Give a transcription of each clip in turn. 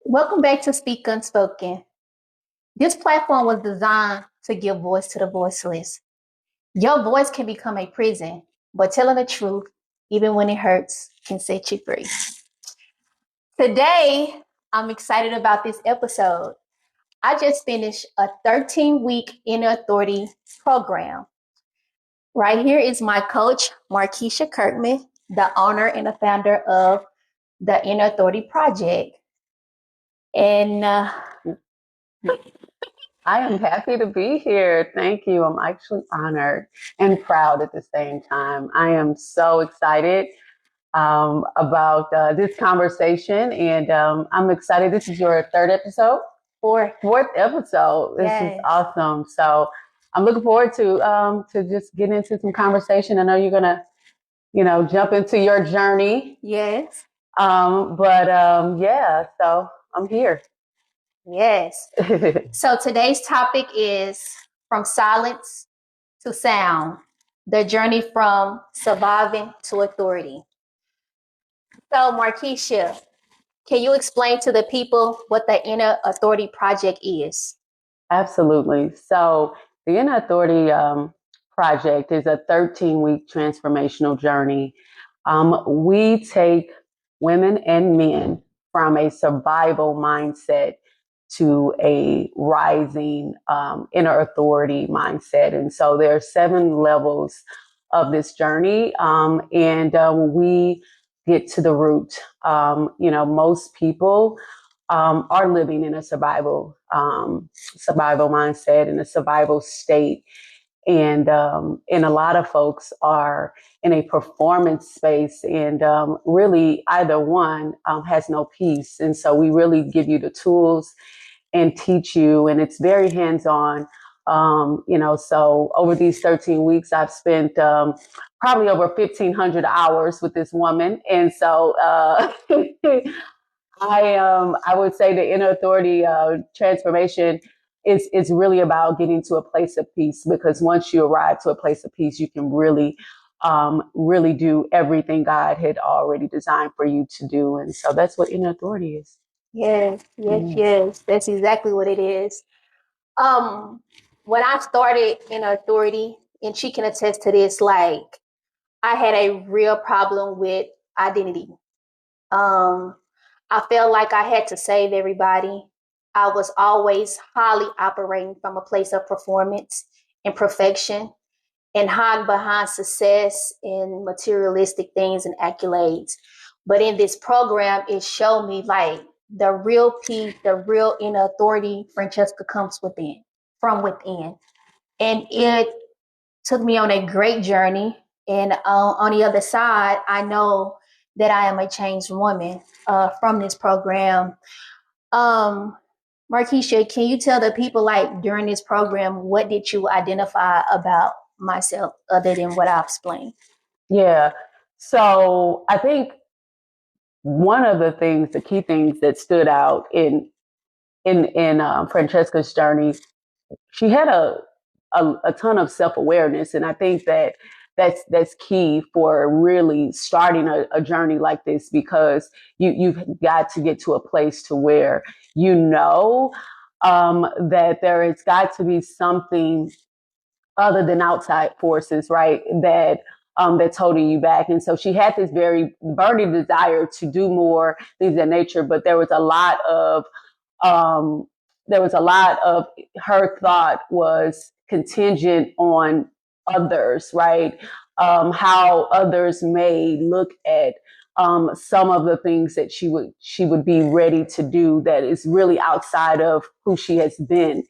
Welcome back to Speak Unspoken. This platform was designed to give voice to the voiceless. Your voice can become a prison, but telling the truth, even when it hurts, can set you free. Today, I'm excited about this episode. I just finished a 13-week Inner Authority program. Right here is my coach, Markesha Kirkman, the owner and the founder of the Inner Authority Project. And I am happy to be here. Thank you. I'm actually honored and proud at the same time. I am so excited about this conversation, and I'm excited. This is your third episode? Fourth episode. This is awesome. So I'm looking forward to just getting into some conversation. I know you're gonna, jump into your journey. Yes. Yeah. So I'm here. Yes. So today's topic is from silence to sound, the journey from surviving to authority. So, Markesha, can you explain to the people what the Inner Authority Project is? Absolutely. So the Inner Authority Project is a 13-week transformational journey. We take women and men from a survival mindset to a rising inner authority mindset. And so there are 7 levels of this journey. And we get to the root. Most people are living in a survival mindset, in a survival state. And a lot of folks are in a performance space, and really either one has no peace. And so we really give you the tools and teach you, and it's very hands-on. So over these 13 weeks, I've spent probably over 1,500 hours with this woman. And so I would say the inner authority transformation is really about getting to a place of peace, because once you arrive to a place of peace, you can really do everything God had already designed for you to do. And so that's what inner authority is. Yes. That's exactly what it is. When I started Inner Authority, and she can attest to this, like I had a real problem with identity. I felt like I had to save everybody. I was always highly operating from a place of performance and perfection and hiding behind success and materialistic things and accolades. But in this program, it showed me like the real peace, the real inner authority, Francesca, comes from within. And it took me on a great journey. And on the other side, I know that I am a changed woman from this program. Markesha, can you tell the people, like, during this program, what did you identify about myself other than what I've explained? Yeah. So I think one of the key things that stood out in Francesca's journey, she had a ton of self-awareness, and I think that's key for really starting a journey like this, because you've got to get to a place to where that there has got to be something other than outside forces, right? That's holding you back. And so she had this very burning desire to do more things of that nature, but there was a lot of her thought was contingent on others, right? How others may look at some of the things that she would be ready to do that is really outside of who she has been.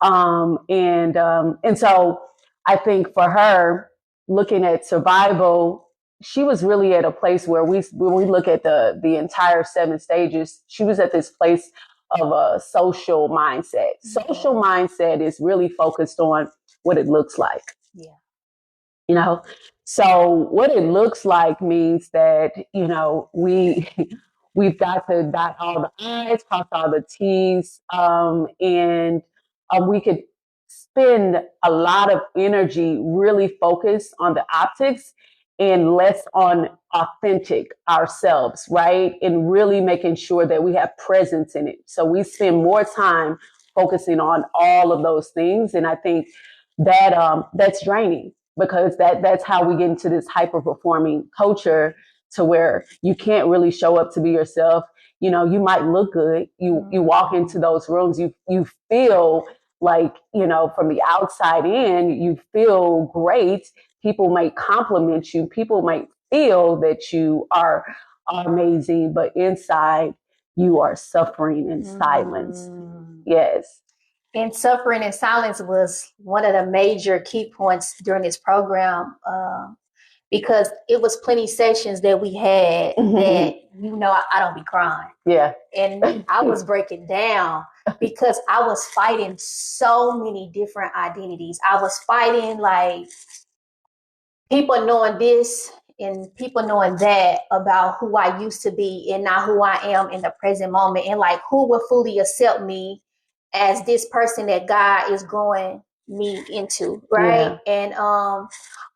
And so I think for her, looking at survival, she was really at a place where when we look at the entire 7 stages, she was at this place of a social mindset. Social mindset is really focused on what it looks like. Yeah. So what it looks like means that, we've got to dot all the I's, cross all the T's, and we could spend a lot of energy really focused on the optics and less on authentic ourselves, right? And really making sure that we have presence in it. So we spend more time focusing on all of those things. And I think that that's draining, because that's how we get into this hyper performing culture, to where you can't really show up to be yourself. You know, you might look good. You walk into those rooms, you feel like, you know, from the outside in, you feel great. People might compliment you. People might feel that you are amazing, but inside you are suffering in silence. Yes. And suffering in silence was one of the major key points during this program, because it was plenty sessions that we had that, you know, I don't be crying. Yeah. And I was breaking down because I was fighting so many different identities. I was fighting like people knowing this and people knowing that about who I used to be and not who I am in the present moment, and like who will fully accept me as this person that God is growing me into, right? Yeah. And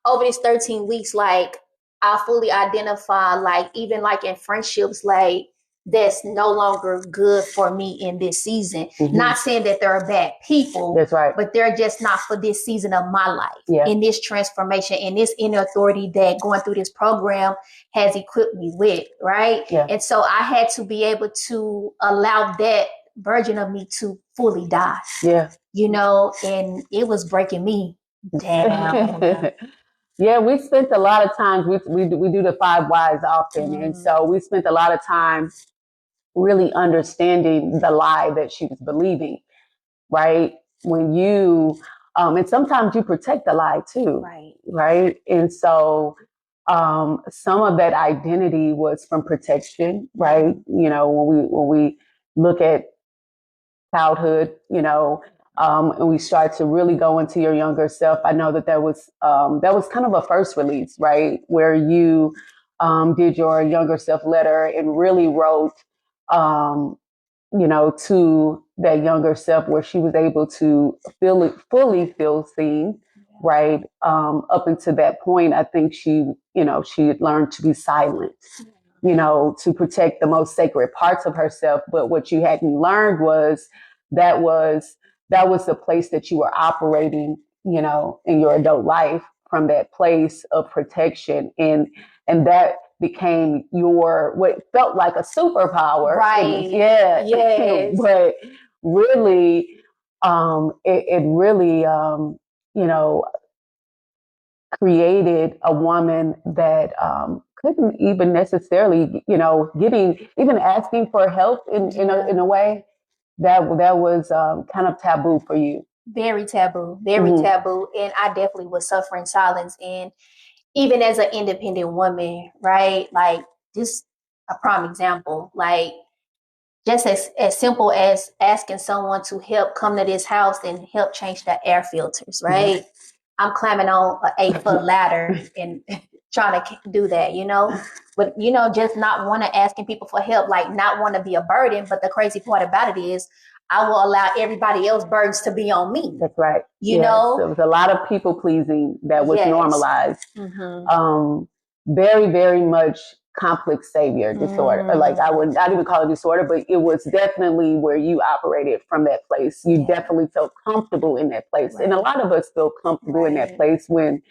over these 13 weeks, like I fully identify, like even like in friendships, like that's no longer good for me in this season. Not saying that they're bad people. That's right. But they're just not for this season of my life. In this transformation, in this inner authority that going through this program has equipped me with, right? Yeah. And so I had to be able to allow that version of me to fully die. Yeah. You know, and it was breaking me down. Yeah, we spent a lot of time, we do the 5 whys often. And so we spent a lot of time really understanding the lie that she was believing, right? When you, and sometimes you protect the lie too, right? And so some of that identity was from protection, right? You know, when we look at childhood, you know, and we start to really go into your younger self. I know that was kind of a first release, right? Where you did your younger self letter and really wrote, you know, to that younger self, where she was able to fully feel seen, right? Up until that point, I think she had learned to be silent, you know, to protect the most sacred parts of herself. But what you hadn't learned was that was the place that you were operating, you know, in your adult life, from that place of protection. And that became what felt like a superpower. Right. Yeah. Yes. But really, it really, you know, created a woman that couldn't even necessarily, you know, even asking for help in a way that was kind of taboo for you. Very taboo, very taboo. And I definitely was suffering silence. And even as an independent woman, right? Like just a prime example, like just as simple as asking someone to help come to this house and help change the air filters, right? Mm-hmm. I'm climbing on an 8-foot ladder and trying to do that, you know? But, you know, just not want to asking people for help, like not want to be a burden. But the crazy part about it is I will allow everybody else's burdens to be on me. That's right. You know? There was a lot of people pleasing that was normalized. Very, very much complex savior disorder. Like I would not even call it disorder, but it was definitely where you operated from that place. You definitely felt comfortable in that place. And a lot of us feel comfortable in that place when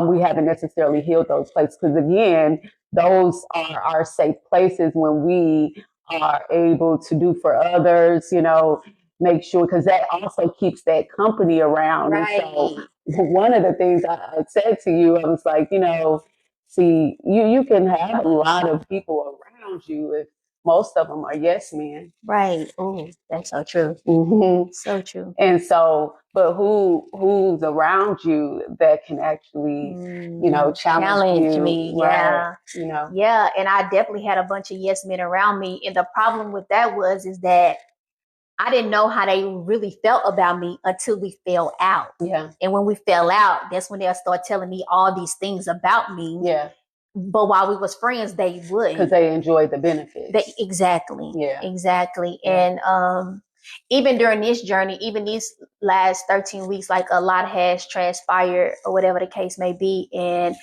we haven't necessarily healed those places. Because again, those are our safe places when we are able to do for others, you know, make sure, because that also keeps that company around. Right. And so one of the things I said to you, I was like, you know, see, you can have a lot of people around you if most of them are yes men. Right. Oh, that's so true. So true. And so, but who's around you that can actually, you know, challenge me? Right, yeah. You know. Yeah. And I definitely had a bunch of yes men around me. And the problem with that is that I didn't know how they really felt about me until we fell out. Yeah. And when we fell out, that's when they'll start telling me all these things about me. Yeah. But while we was friends, they wouldn't. Because they enjoyed the benefits. Exactly. Yeah. Exactly. Yeah. And even during this journey, even these last 13 weeks, like a lot has transpired or whatever the case may be. And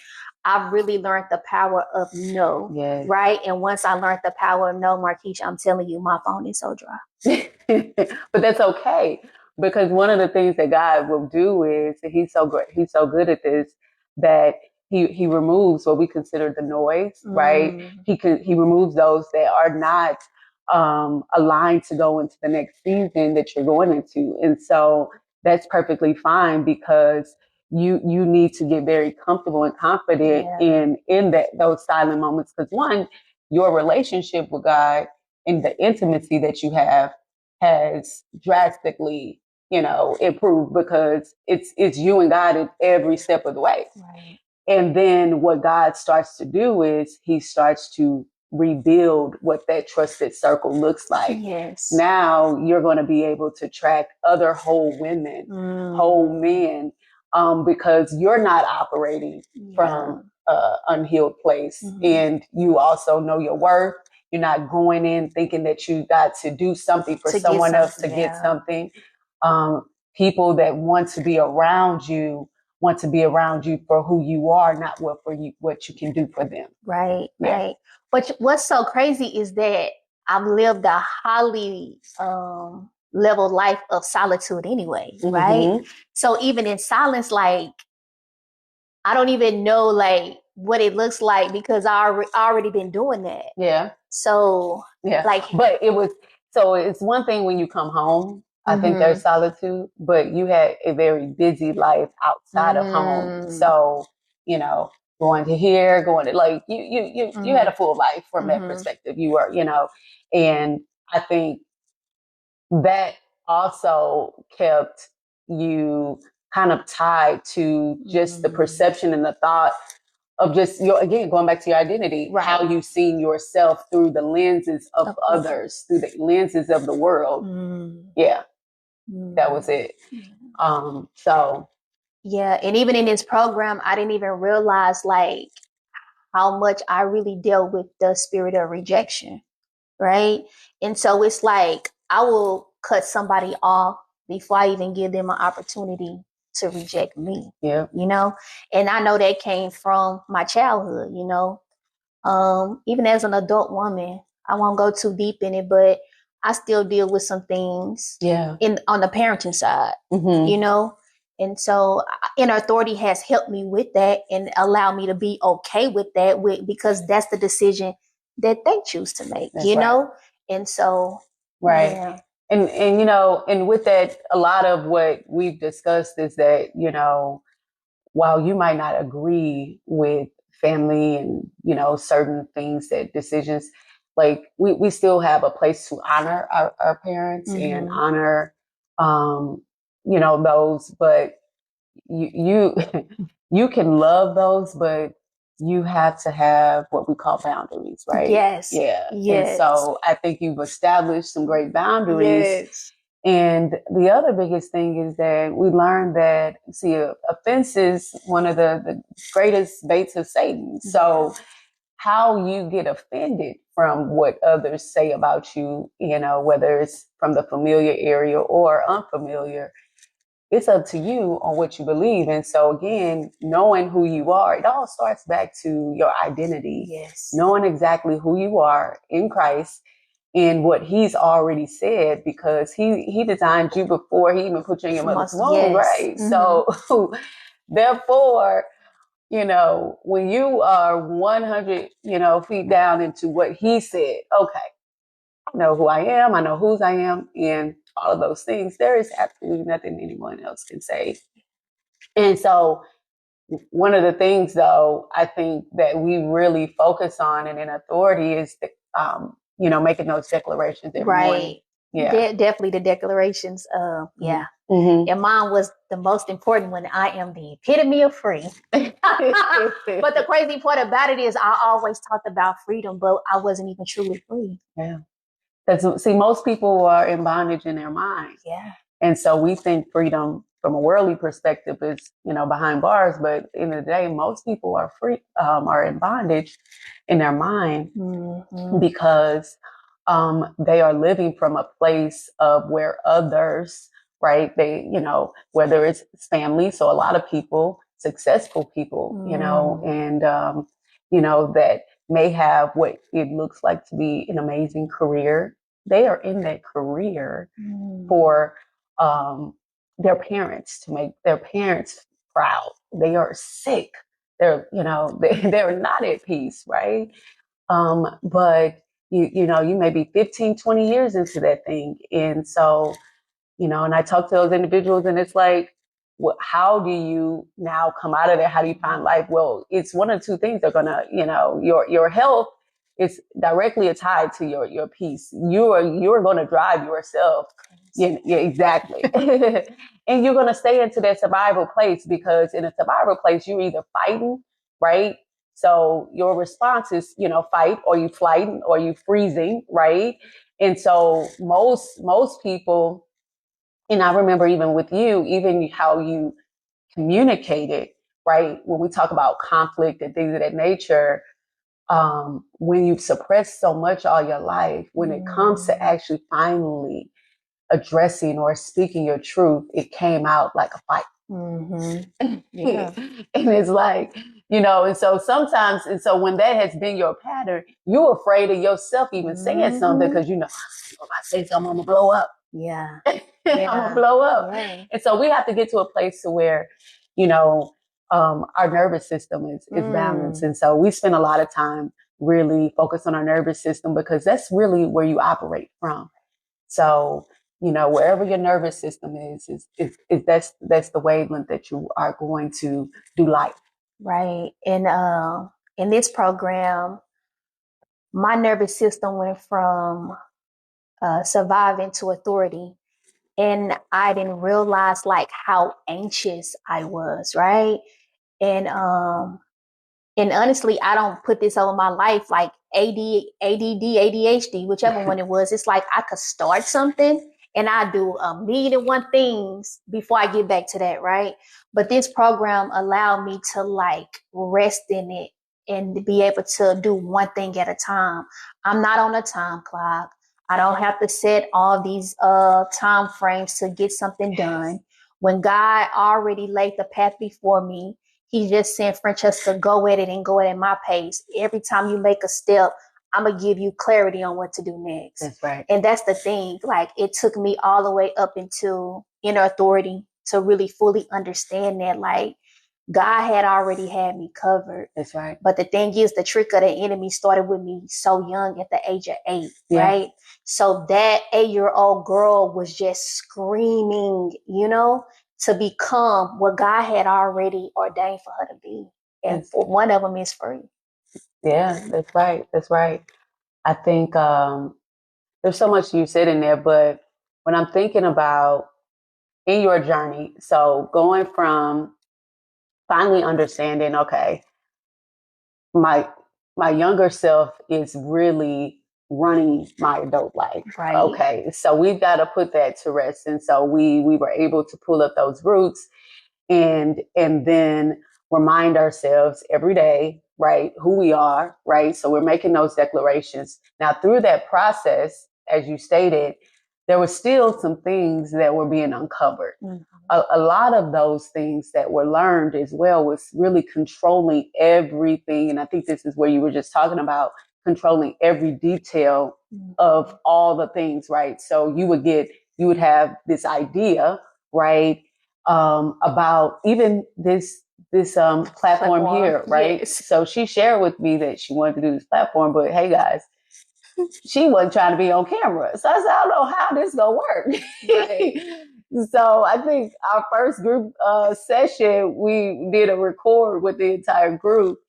I've really learned the power of no. Yes. Right. And once I learned the power of no, Markesha, I'm telling you, my phone is so dry. But that's okay, because one of the things that God will do is he's so great. He's so good at this that he removes what we consider the noise, right? He removes those that are not aligned to go into the next season that you're going into. And so that's perfectly fine, because you need to get very comfortable and confident in that those silent moments. Because one, your relationship with God and the intimacy that you have has drastically, improved, because it's you and God in every step of the way. Right. And then what God starts to do is he starts to rebuild what that trusted circle looks like. Yes. Now you're going to be able to track other whole women, whole men, because you're not operating from an unhealed place. And you also know your worth. You're not going in thinking that you got to do something for someone else to get something. People that want to be around you for who you are, not what you can do for them. Right, right. But what's so crazy is that I've lived a highly level life of solitude anyway, right? So even in silence, like, I don't even know like what it looks like, because I already been doing that. Yeah. So but it's one thing when you come home. I think there's solitude, but you had a very busy life outside of home. So, going to here, going to like you had a full life from that perspective. You were, and I think that also kept you kind of tied to just the perception and the thought of just again, going back to your identity, how you've seen yourself through the lenses of others, through the lenses of the world. Yeah. That was it. So. Yeah. And even in this program, I didn't even realize like how much I really dealt with the spirit of rejection. Right. And so it's like, I will cut somebody off before I even give them an opportunity to reject me. Yeah. And I know that came from my childhood, even as an adult woman. I won't go too deep in it, but I still deal with some things on the parenting side, and so inner authority has helped me with that and allowed me to be okay with that, because that's the decision that they choose to make, and so and with that, a lot of what we've discussed is that while you might not agree with family and certain things, that decisions, like we still have a place to honor our parents and honor those, but you you can love those, but you have to have what we call boundaries, right? Yes. And so I think you've established some great boundaries. And the other biggest thing is that we learned that, offense is one of the greatest baits of Satan. So how you get offended from what others say about you, whether it's from the familiar area or unfamiliar, it's up to you on what you believe. And so again, knowing who you are, it all starts back to your identity. Yes. Knowing exactly who you are in Christ and what he's already said, because he designed you before he even put you in your mother's womb, right? So therefore, when you are 100, feet down into what he said, okay, I know who I am, I know whose I am, and all of those things, there is absolutely nothing anyone else can say. And so one of the things, though, I think that we really focus on in authority is making those declarations every morning. Yeah, definitely the declarations. And mine was the most important one. I am the epitome of free. But the crazy part about it is I always talked about freedom, but I wasn't even truly free. Yeah. Because, most people are in bondage in their mind. Yeah. And so we think freedom from a worldly perspective is, behind bars. But at the end of the day, most people are free, are in bondage in their mind because they are living from a place of where others, right? They, whether it's family. So a lot of people successful people, and, that may have what it looks like to be an amazing career. They are in that career for their parents, to make their parents proud. They are sick. They're, they're not at peace, right? But you may be 15, 20 years into that thing. And so, and I talk to those individuals, and it's like, how do you now come out of there? How do you find life? Well, it's one of two things. They're gonna, your health is directly tied to your peace. You're gonna drive yourself. Yeah, exactly. And you're gonna stay into that survival place, because in a survival place, you're either fighting, right? So your response is, fight, or you flighting, or you freezing, right? And so most people, and I remember even with you, even how you communicated, right? When we talk about conflict and things of that nature, when you've suppressed so much all your life, when it comes to actually finally addressing or speaking your truth, it came out like a fight. Yeah. And it's like, and so sometimes, and so when that has been your pattern, you're afraid of yourself even saying something, because if I say something, I'm gonna blow up. Yeah. I'm gonna blow up. Right. And so we have to get to a place to where, our nervous system is balanced. And so we spend a lot of time really focused on our nervous system, because that's really where you operate from. So, wherever your nervous system is that's the wavelength that you are going to do life. Right. And in this program, my nervous system went from surviving to authority. And I didn't realize like how anxious I was, right? And honestly, I don't put this over my life like ADD, ADHD, whichever one it was. It's like I could start something and I do 1,000,001 things before I get back to that, right? But this program allowed me to like rest in it and be able to do one thing at a time. I'm not on a time clock. I don't have to set all these time frames to get something done. When God already laid the path before me, He just sent Francesca, go at it and go at my pace. Every time you make a step, I'm going to give you clarity on what to do next. That's right. And that's the thing. Like, it took me all the way up into inner authority to really fully understand that, like, God had already had me covered. That's right. But the thing is, the trick of the enemy started with me so young at the age of 8, right? So that 8-year-old girl was just screaming, to become what God had already ordained for her to be. And one of them is free. Yeah, that's right. That's right. I think there's so much you said in there, but when I'm thinking about in your journey, so going from finally understanding, okay, my younger self is really running my adult life. Right. Okay. So we've got to put that to rest. And so we were able to pull up those roots and then remind ourselves every day, right, who we are, right? So we're making those declarations. Now, through that process, as you stated, there were still some things that were being uncovered. A lot of those things that were learned as well was really controlling everything. And I think this is where you were just talking about controlling every detail of all the things, right? So you would have this idea, right, about even this platform here, right? Yes. So she shared with me that she wanted to do this platform, but hey guys, she wasn't trying to be on camera. So I said, I don't know how this gonna work. Right. So I think our first group session, we did a record with the entire group.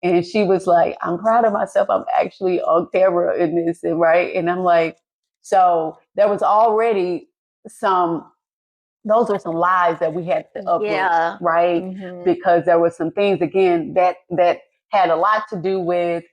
And she was like, I'm proud of myself. I'm actually on camera in this, and right? And I'm like, so there was already those were some lies that we had to uproot, right? Because there were some things, again, that had a lot to do with,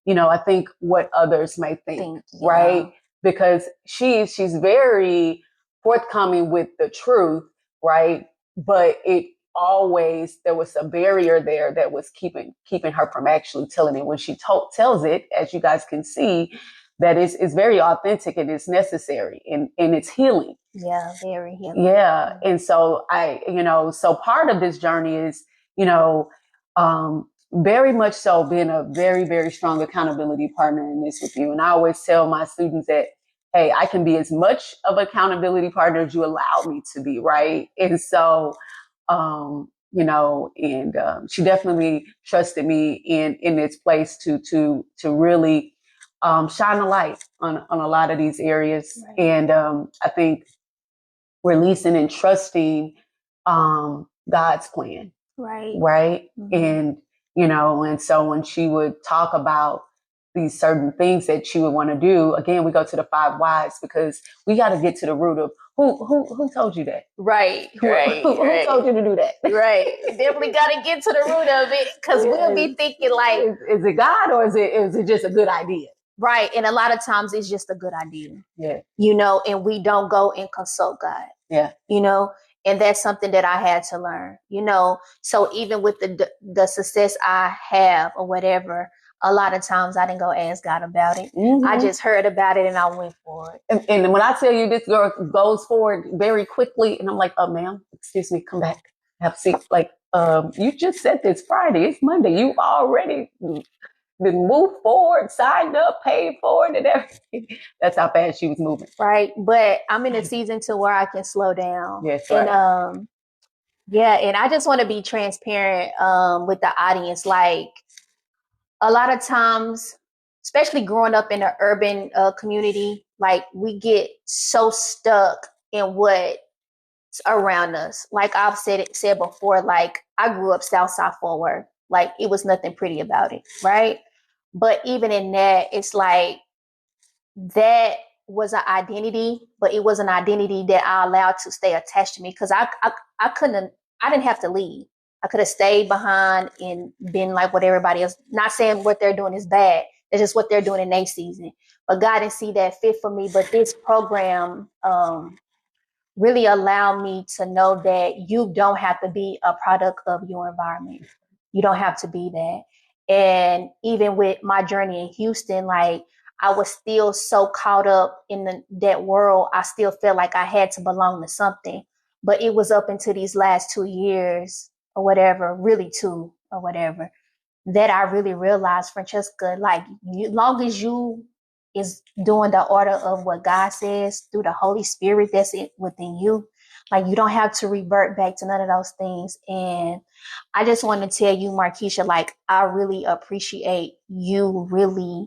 I think what others may think, right? Because she's very forthcoming with the truth, right? But there was a barrier there that was keeping her from actually telling it. When she tells it, as you guys can see, that is very authentic and it's necessary and it's healing. Yeah, very healing. Yeah. And so so part of this journey is, very much so being a very, very strong accountability partner in this with you. And I always tell my students that, hey, I can be as much of an accountability partner as you allow me to be, right? And so, she definitely trusted me in its place to really shine a light on a lot of these areas. Right. And I think releasing and trusting God's plan. Right. Right. Mm-hmm. And so when she would talk about these certain things that she would want to do, again, we go to the 5 whys because we got to get to the root of who told you that? Right. Who told you to do that? Right. Definitely got to get to the root of it because we'll be thinking like, is it God or is it just a good idea? Right. And a lot of times it's just a good idea. Yeah. And we don't go and consult God. Yeah. And that's something that I had to learn, So even with the success I have or whatever, a lot of times I didn't go ask God about it. Mm-hmm. I just heard about it and I went for it. And when I tell you this girl goes forward very quickly, and I'm like, oh, ma'am, excuse me, come back. Have a seat. Like, you just said this Friday. It's Monday. You already been moved forward, signed up, paid for it, and everything. That's how fast she was moving. Right. But I'm in a season to where I can slow down. Yes, right. And and I just want to be transparent with the audience. Like a lot of times, especially growing up in an urban community, like we get so stuck in what's around us. Like I've said before, like I grew up Southside Forward. Like it was nothing pretty about it, right? But even in that, it's like that was an identity, but it was an identity that I allowed to stay attached to me because I didn't have to leave. I could have stayed behind and been like what everybody else. Not saying what they're doing is bad. It's just what they're doing in their season. But God didn't see that fit for me. But this program really allowed me to know that you don't have to be a product of your environment. You don't have to be that. And even with my journey in Houston, like I was still so caught up in that world. I still felt like I had to belong to something. But it was up until these last 2 years or whatever, really 2 or whatever, that I really realized, Francesca, like long as you is doing the order of what God says through the Holy Spirit that's within you, like you don't have to revert back to none of those things. And I just want to tell you, Markesha, like I really appreciate you really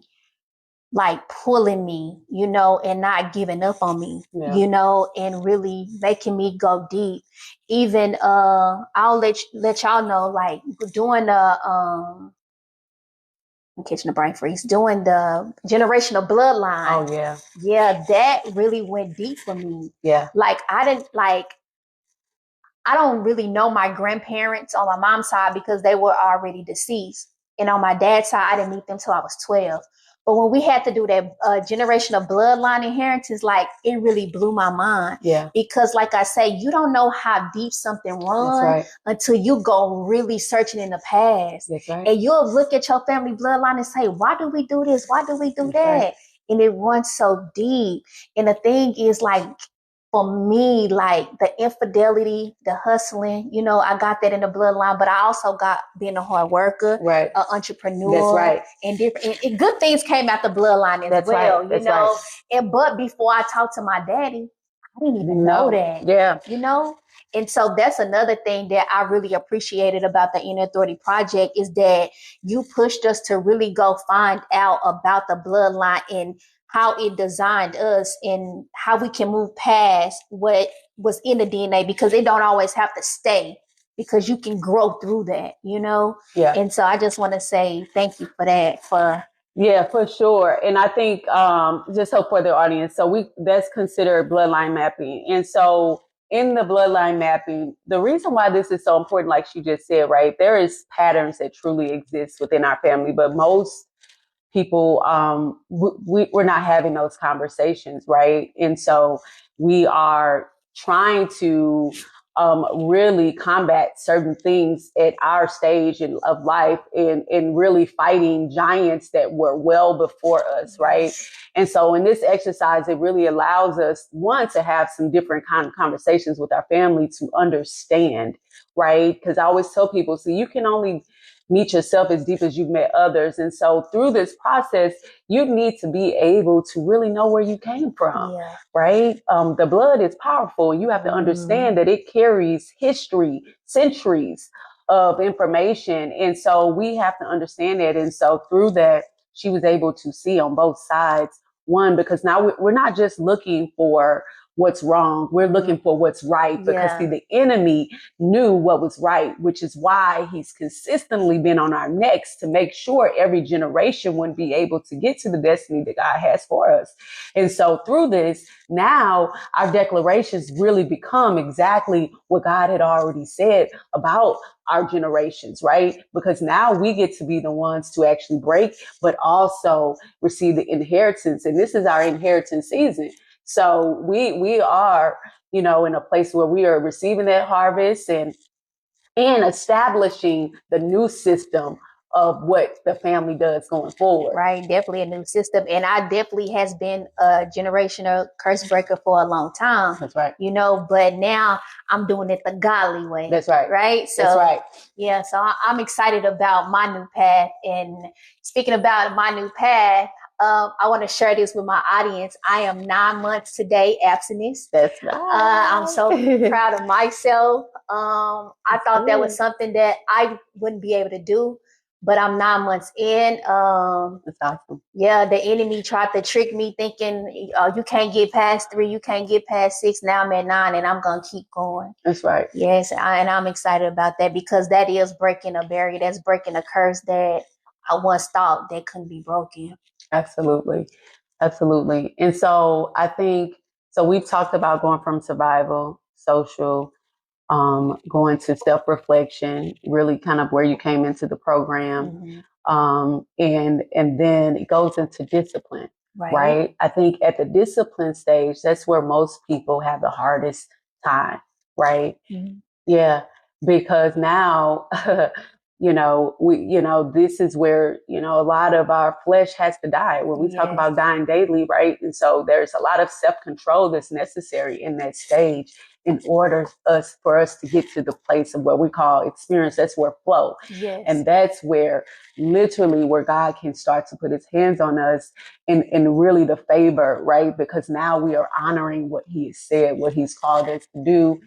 like pulling me, and not giving up on me, and really making me go deep. Even I'll let y'all know, like doing the I'm catching the brain freeze, doing the generational bloodline. Oh yeah. Yeah, that really went deep for me. Yeah. Like I don't really know my grandparents on my mom's side because they were already deceased. And on my dad's side, I didn't meet them till I was 12. But when we had to do that generational bloodline inheritance, like it really blew my mind. Yeah. Because like I say, you don't know how deep something runs until you go really searching in the past. That's right. And you'll look at your family bloodline and say, why do we do this? Why do we do that? Right. And it runs so deep. And the thing is like, for me, like the infidelity, the hustling, I got that in the bloodline, but I also got being a hard worker, right, an entrepreneur. That's right. And different and good things came out the bloodline as That's well, right. That's right. But before I talked to my daddy, I didn't even know that. Yeah. And so that's another thing that I really appreciated about the Inner Authority Project is that you pushed us to really go find out about the bloodline and how it designed us and how we can move past what was in the DNA, because it don't always have to stay, because you can grow through that, Yeah. And so I just want to say thank you for that. Yeah, for sure. And I think just so for the audience, so that's considered bloodline mapping. And so in the bloodline mapping, the reason why this is so important, like she just said, right, there is patterns that truly exist within our family, but most people, we're not having those conversations, right? And so we are trying to really combat certain things at our stage of life and really fighting giants that were well before us, right? And so in this exercise, it really allows us, one, to have some different kind of conversations with our family to understand, right? Because I always tell people, see, you can only meet yourself as deep as you've met others. And so through this process, you need to be able to really know where you came from, right? The blood is powerful. You have to understand that it carries history, centuries of information. And so we have to understand that. And so through that, she was able to see on both sides. One, because now we're not just looking for what's wrong. We're looking for what's right, because see, the enemy knew what was right, which is why he's consistently been on our necks to make sure every generation wouldn't be able to get to the destiny that God has for us. And so through this, now our declarations really become exactly what God had already said about our generations, right? Because now we get to be the ones to actually break, but also receive the inheritance. And this is our inheritance season. So we are, in a place where we are receiving that harvest and establishing the new system of what the family does going forward. Right. Definitely a new system. And I definitely has been a generational curse breaker for a long time. That's right. But now I'm doing it the godly way. That's right. Right. So, that's right. Yeah. So I'm excited about my new path. And speaking about my new path, I want to share this with my audience. I am 9 months today abstinence. That's right. I'm so proud of myself. I thought that was something that I wouldn't be able to do, but I'm 9 months in. That's awesome. Yeah, the enemy tried to trick me thinking, you can't get past 3, you can't get past 6. Now I'm at 9 and I'm going to keep going. That's right. Yes, and I'm excited about that because that is breaking a barrier. That's breaking a curse that I once thought that couldn't be broken. Absolutely. Absolutely. And so I think, we've talked about going from survival, social, going to self-reflection, really kind of where you came into the program. And then it goes into discipline, right? I think at the discipline stage, that's where most people have the hardest time, right? Yeah, because now, this is where, a lot of our flesh has to die when we talk about dying daily, right? And so there's a lot of self-control that's necessary in that stage in order for us to get to the place of what we call experience. That's where flow. Yes. And that's where literally where God can start to put his hands on us and really the favor, right? Because now we are honoring what he has said, what he's called us to do.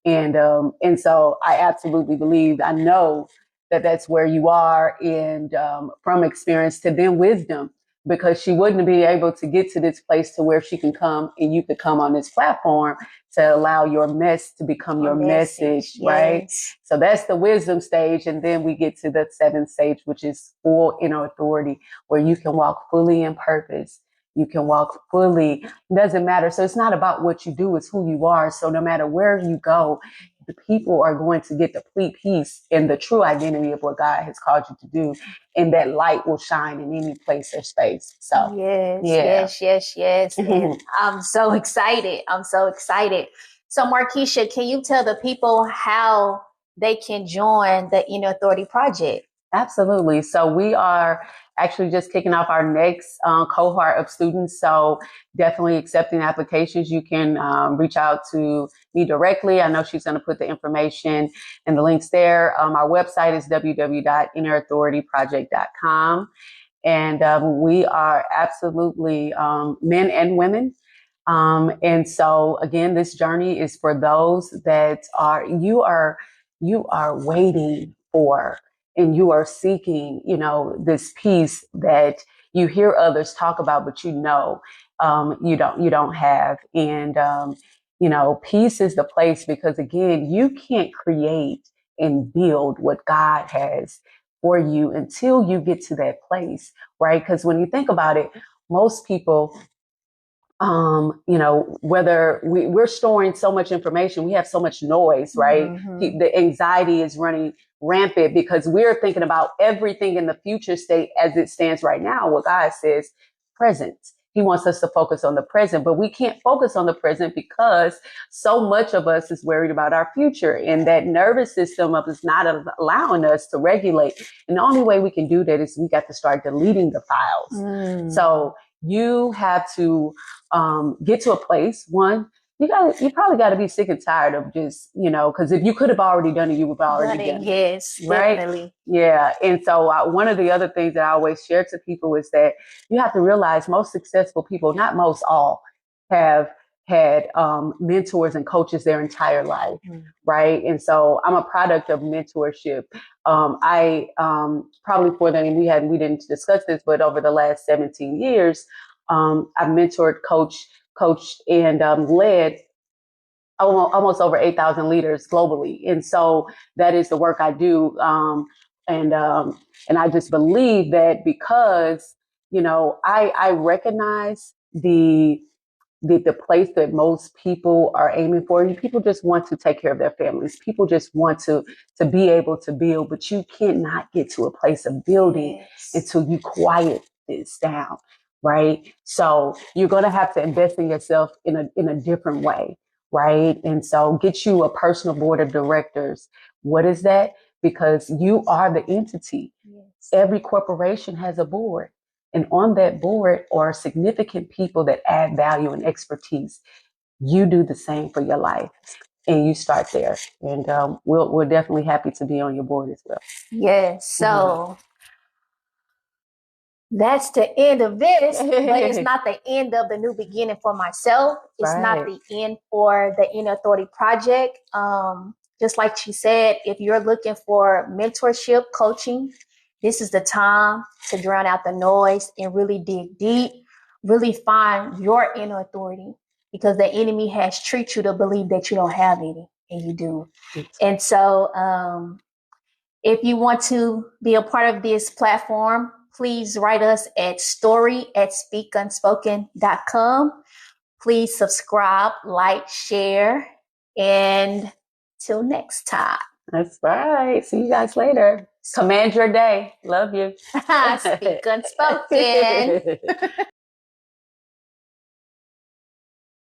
And so I absolutely believe, I know that that's where you are, and from experience to then wisdom, because she wouldn't be able to get to this place to where she can come and you could come on this platform to allow your mess to become your message, right? So that's the wisdom stage. And then we get to the 7th stage, which is full inner authority, where you can walk fully in purpose. You can walk fully. It doesn't matter. So it's not about what you do, it's who you are. So no matter where you go, the people are going to get the complete peace and the true identity of what God has called you to do. And that light will shine in any place or space. So yes. And I'm so excited. So Markesha, can you tell the people how they can join the Inner Authority Project? Absolutely. So we are actually just kicking off our next cohort of students. So definitely accepting applications. You can reach out to me directly. I know she's going to put the information and the links there. Our website is www.innerauthorityproject.com. And we are absolutely men and women. And so again, this journey is for those that you are waiting for, and you are seeking, this peace that you hear others talk about, but you don't have. And, peace is the place, because again, you can't create and build what God has for you until you get to that place, right? Because when you think about it, most people, whether we're storing so much information, we have so much noise, right? The anxiety is running rampant because we're thinking about everything in the future state as it stands right now. What God says, present. He wants us to focus on the present, but we can't focus on the present because so much of us is worried about our future, and that nervous system of is not allowing us to regulate. And the only way we can do that is we got to start deleting the files. So you have to get to a place, one, you probably got to be sick and tired of just, because if you could have already done it, you would have already done it. Yes, right? Definitely. Yeah. And so one of the other things that I always share to people is that you have to realize most successful people, not most, all, have had mentors and coaches their entire life, right? And so I'm a product of mentorship. I probably we didn't discuss this, but over the last 17 years, I've mentored, coached, and led almost over 8,000 leaders globally. And so that is the work I do. And I just believe that because, I recognize the place that most people are aiming for. People just want to take care of their families. People just want to be able to build, but you cannot get to a place of building until you quiet this down, right? So you're going to have to invest in yourself in a different way, right? And so get you a personal board of directors. What is that? Because you are the entity. Every corporation has a board. And on that board are significant people that add value and expertise. You do the same for your life, and you start there. And we're definitely happy to be on your board as well. Yes. So that's the end of this, but it's not the end of the new beginning for myself. It's not the end for the Inner Authority Project. Just like she said, if you're looking for mentorship, coaching, this is the time to drown out the noise and really dig deep, really find your inner authority, because the enemy has tricked you to believe that you don't have any, and you do. And so if you want to be a part of this platform, please write us at story@speakunspoken.com. Please subscribe, like, share, and till next time. That's right. See you guys later. Command your day. Love you. Speak Unspoken.